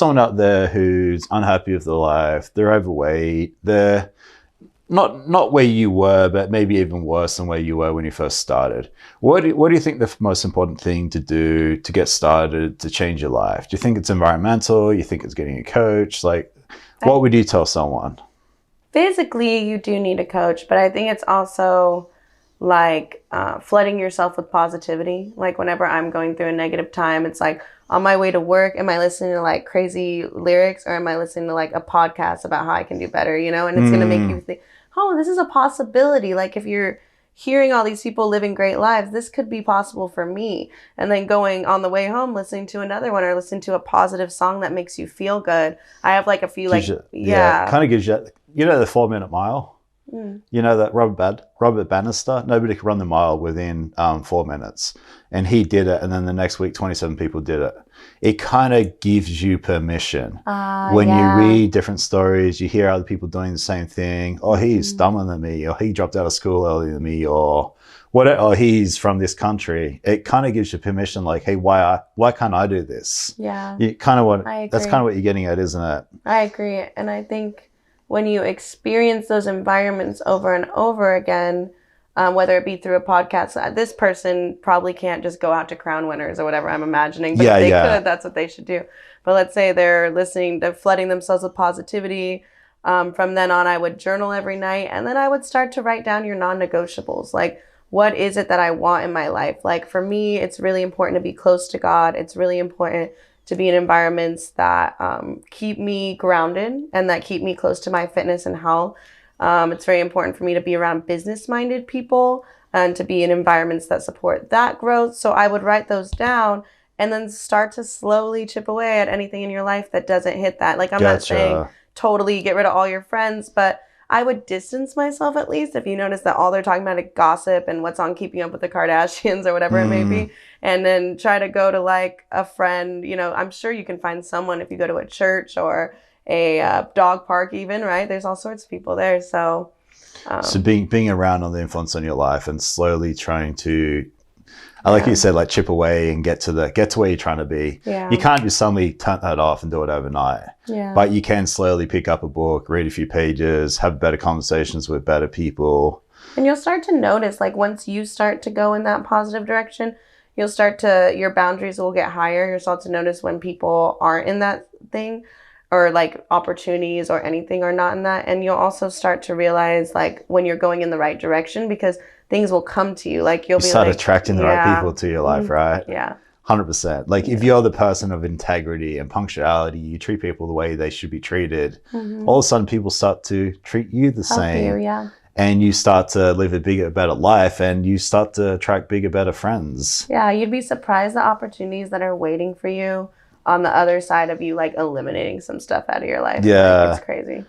someone out there who's unhappy with their life, they're overweight, they're not where you were, but maybe even worse than where you were when you first started. What do you think the most important thing to do to get started, to change your life? Do you think it's environmental? You think it's getting a coach? Like, what would you tell someone? Physically, you do need a coach, but I think it's also like flooding yourself with positivity. Like whenever I'm going through a negative time, it's like on my way to work, am I listening to like crazy lyrics, or am I listening to like a podcast about how I can do better, you know? And it's going to make you think, oh, this is a possibility. Like if you're hearing all these people living great lives, this could be possible for me. And then going on the way home, listening to another one, or listening to a positive song that makes you feel good. I have like a few like, kind of gives you, you know, the 4-minute mile. You know that Robert Bannister, nobody could run the mile within 4 minutes, and he did it, and then the next week 27 people did it. It kind of gives you permission when you read different stories, you hear other people doing the same thing. Oh, he's dumber than me, or he dropped out of school earlier than me, or whatever, or he's from this country. It kind of gives you permission, like, hey, why can't I do this? Yeah, you kind of that's kind of what you're getting at, isn't it? I agree. And I think when you experience those environments over and over again, whether it be through a podcast, this person probably can't just go out to crown winners or whatever I'm imagining, but if they could, that's what they should do. But let's say they're flooding themselves with positivity. From then on, I would journal every night, and then I would start to write down your non-negotiables. Like, what is it that I want in my life? Like for me, it's really important to be close to God. It's really important to be in environments that keep me grounded and that keep me close to my fitness and health. It's very important for me to be around business-minded people and to be in environments that support that growth. So I would write those down and then start to slowly chip away at anything in your life that doesn't hit that. Like I'm not saying totally get rid of all your friends, but I would distance myself at least if you notice that all they're talking about is gossip and what's on Keeping Up with the Kardashians or whatever it may be. And then try to go to like a friend, you know, I'm sure you can find someone if you go to a church or a dog park even, right? There's all sorts of people there. So being around on the influence on your life and slowly trying to, like you said, like chip away and get to where you're trying to be. You can't just suddenly turn that off and do it overnight. But you can slowly pick up a book, read a few pages, have better conversations with better people. And you'll start to notice, like once you start to go in that positive direction, your boundaries will get higher. You'll start to notice when people aren't in that thing, or like opportunities or anything are not in that. And you'll also start to realize like when you're going in the right direction, because things will come to you. Like you'll start attracting the right people to your life, right? Yeah. 100%. Like if you're the person of integrity and punctuality, you treat people the way they should be treated, all of a sudden people start to treat you the same. And you start to live a bigger, better life, and you start to attract bigger, better friends. Yeah, you'd be surprised the opportunities that are waiting for you on the other side of you, like eliminating some stuff out of your life. Yeah. Like, it's crazy.